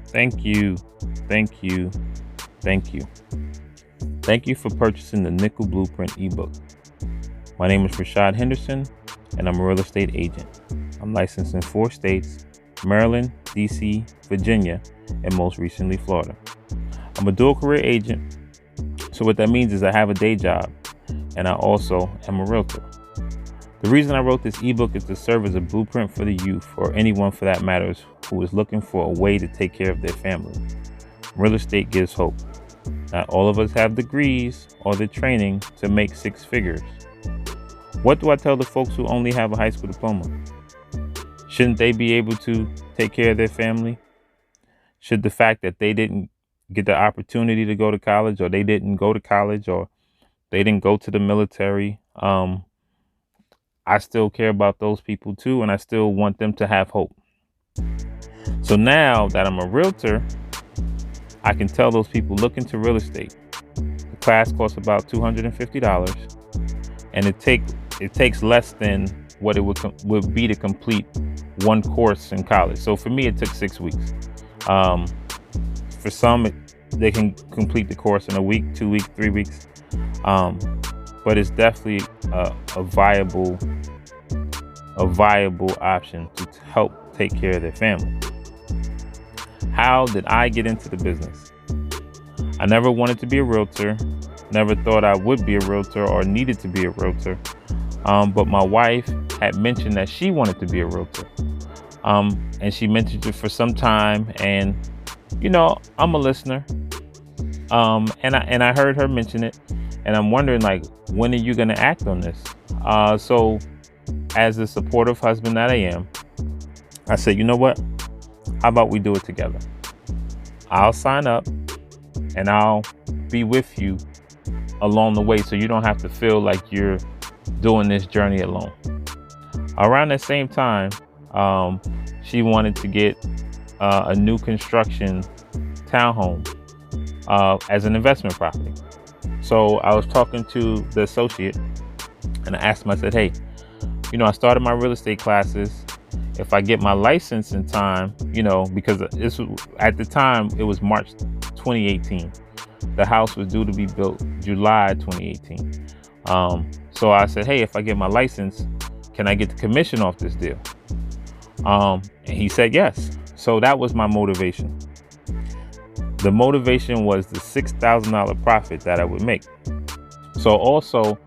Thank you. Thank you. Thank you. Thank you for purchasing the Nickel Blueprint ebook. My name is Rashad Henderson, and I'm a real estate agent. I'm licensed in 4 states: Maryland, DC, Virginia, and most recently Florida. I'm a dual career agent, so what that means is I have a day job, and I also am a realtor. The reason I wrote this ebook is to serve as a blueprint for the youth, or anyone for that matters, who is looking for a way to take care of their family. Real estate gives hope. Not all of us have degrees or the training to make 6 figures. What do I tell the folks who only have a high school diploma? Shouldn't they be able to take care of their family? Should the fact that they didn't get the opportunity to go to college, or they didn't go to college, or they didn't go to the military, I still care about those people too, and I still want them to have hope. So now that I'm a realtor, I can tell those people look into real estate. The class costs about $250, and it takes less than what it would be to complete one course in college. So for me, it took 6 weeks. For some, they can complete the course in a week, 2 weeks, 3 weeks. But it's definitely a viable option to help take care of their family. How did I get into the business? I never wanted to be a realtor, never thought I would be a realtor or needed to be a realtor. But my wife had mentioned that she wanted to be a realtor. And she mentioned it for some time, and I'm a listener. And I heard her mention it, and I'm wondering, like, when are you going to act on this? So as the supportive husband that I am, I said, you know what? How about we do it together? I'll sign up and I'll be with you along the way, so you don't have to feel like you're doing this journey alone. Around the same time, she wanted to get a new construction townhome as an investment property. So I was talking to the associate, and I asked him, I said, hey, I started my real estate classes. If I get my license in time, because at the time it was March 2018. The house was due to be built July 2018. So I said, hey, if I get my license, can I get the commission off this deal? And he said yes. So that was my motivation. The motivation was the $6,000 profit that I would make. So also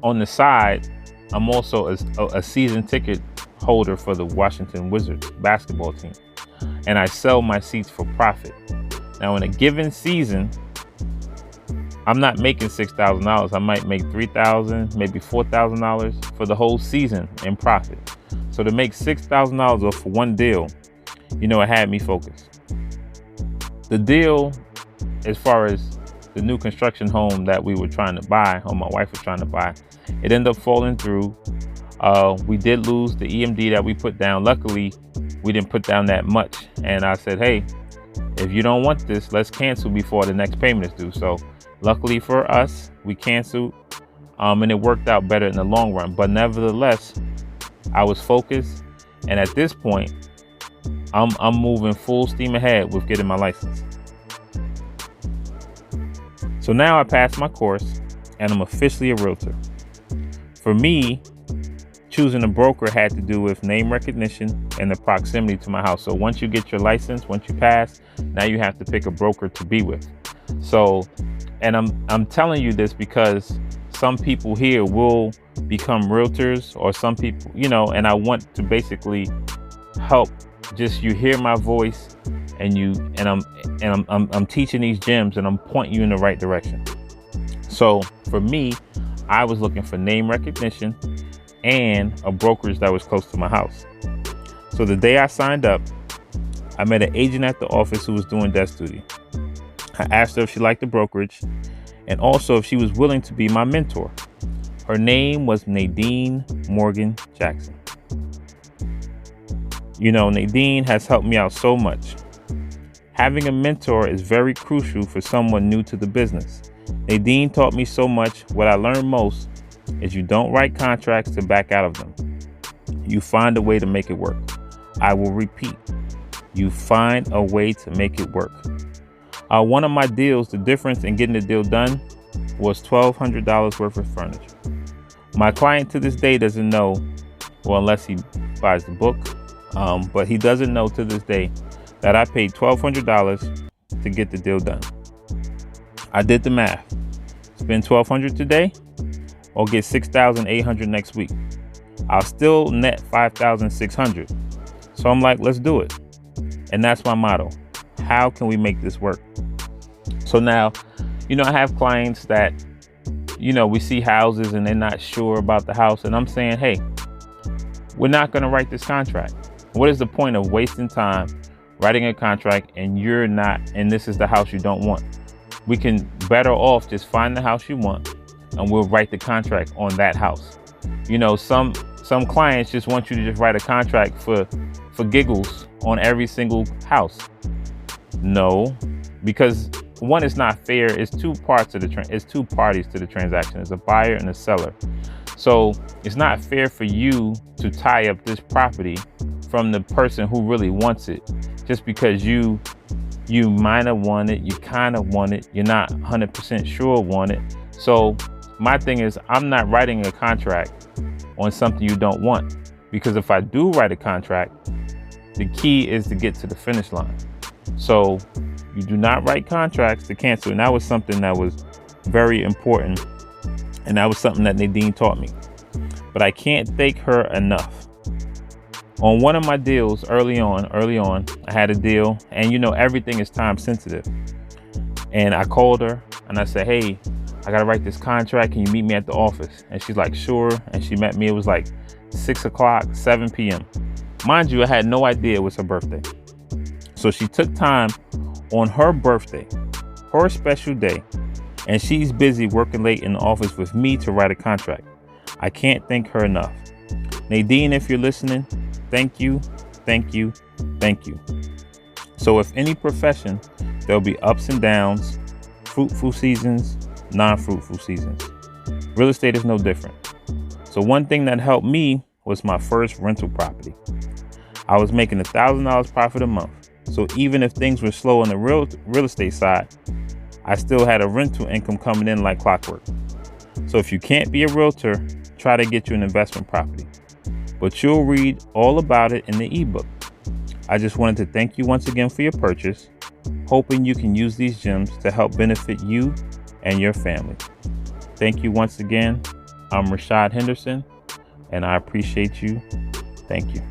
on the side, I'm also a season ticket holder for the Washington Wizards basketball team, and I sell my seats for profit. Now, in a given season, I'm not making $6,000. I might make $3,000, maybe $4,000 for the whole season in profit. So to make $6,000 off one deal, it had me focused. The deal, as far as the new construction home that we were trying to buy, or my wife was trying to buy, it ended up falling through. We did lose the EMD that we put down. Luckily, we didn't put down that much. And I said, hey, if you don't want this, let's cancel before the next payment is due. So luckily for us, we canceled, and it worked out better in the long run. But nevertheless, I was focused. And at this point, I'm moving full steam ahead with getting my license. So now I passed my course, and I'm officially a realtor. For me, choosing a broker had to do with name recognition and the proximity to my house. So once you get your license, once you pass, now you have to pick a broker to be with. So, and I'm telling you this because some people here will become realtors, or some people, and I want to basically help. Just you hear my voice, and I'm teaching these gems, and I'm pointing you in the right direction. So for me, I was looking for name recognition and a brokerage that was close to my house. So the day I signed up, I met an agent at the office who was doing desk duty. I asked her if she liked the brokerage, and also if she was willing to be my mentor. Her name was Nadine Morgan Jackson. Nadine has helped me out so much. Having a mentor is very crucial for someone new to the business. Nadine taught me so much. What I learned most is you don't write contracts to back out of them. You find a way to make it work. I will repeat. You find a way to make it work. One of my deals, the difference in getting the deal done was $1,200 worth of furniture. My client to this day doesn't know, well, unless he buys the book, but he doesn't know to this day that I paid $1,200 to get the deal done. I did the math. Spend $1,200 today or get $6,800 next week. I'll still net $5,600. So I'm like, let's do it. And that's my motto. How can we make this work? So now, I have clients that, we see houses and they're not sure about the house. And I'm saying, hey, we're not going to write this contract. What is the point of wasting time writing a contract and you're not, and this is the house you don't want? We can better off just find the house you want and we'll write the contract on that house. Some clients just want you to just write a contract for giggles on every single house. No, because one, is not fair. It's two parties to the transaction. It's a buyer and a seller. So it's not fair for you to tie up this property from the person who really wants it, just because you might have want it, you kind of want it, you're not 100% sure want it. So my thing is, I'm not writing a contract on something you don't want, because if I do write a contract, the key is to get to the finish line. So you do not write contracts to cancel. And that was something that was very important. And that was something that Nadine taught me. But I can't thank her enough. On one of my deals early on, I had a deal, and everything is time sensitive. And I called her and I said, hey, I got to write this contract. Can you meet me at the office? And she's like, sure. And she met me. It was like 6 o'clock, 7 p.m. Mind you, I had no idea it was her birthday. So she took time on her birthday, her special day, and she's busy working late in the office with me to write a contract. I can't thank her enough. Nadine, if you're listening, thank you, thank you, thank you. So if any profession, there'll be ups and downs, fruitful seasons, non-fruitful seasons. Real estate is no different. So one thing that helped me was my first rental property. I was making $1,000 profit a month. So even if things were slow on the real estate side, I still had a rental income coming in like clockwork. So if you can't be a realtor, try to get you an investment property. But you'll read all about it in the ebook. I just wanted to thank you once again for your purchase, hoping you can use these gems to help benefit you and your family. Thank you once again. I'm Rashad Henderson, and I appreciate you. Thank you.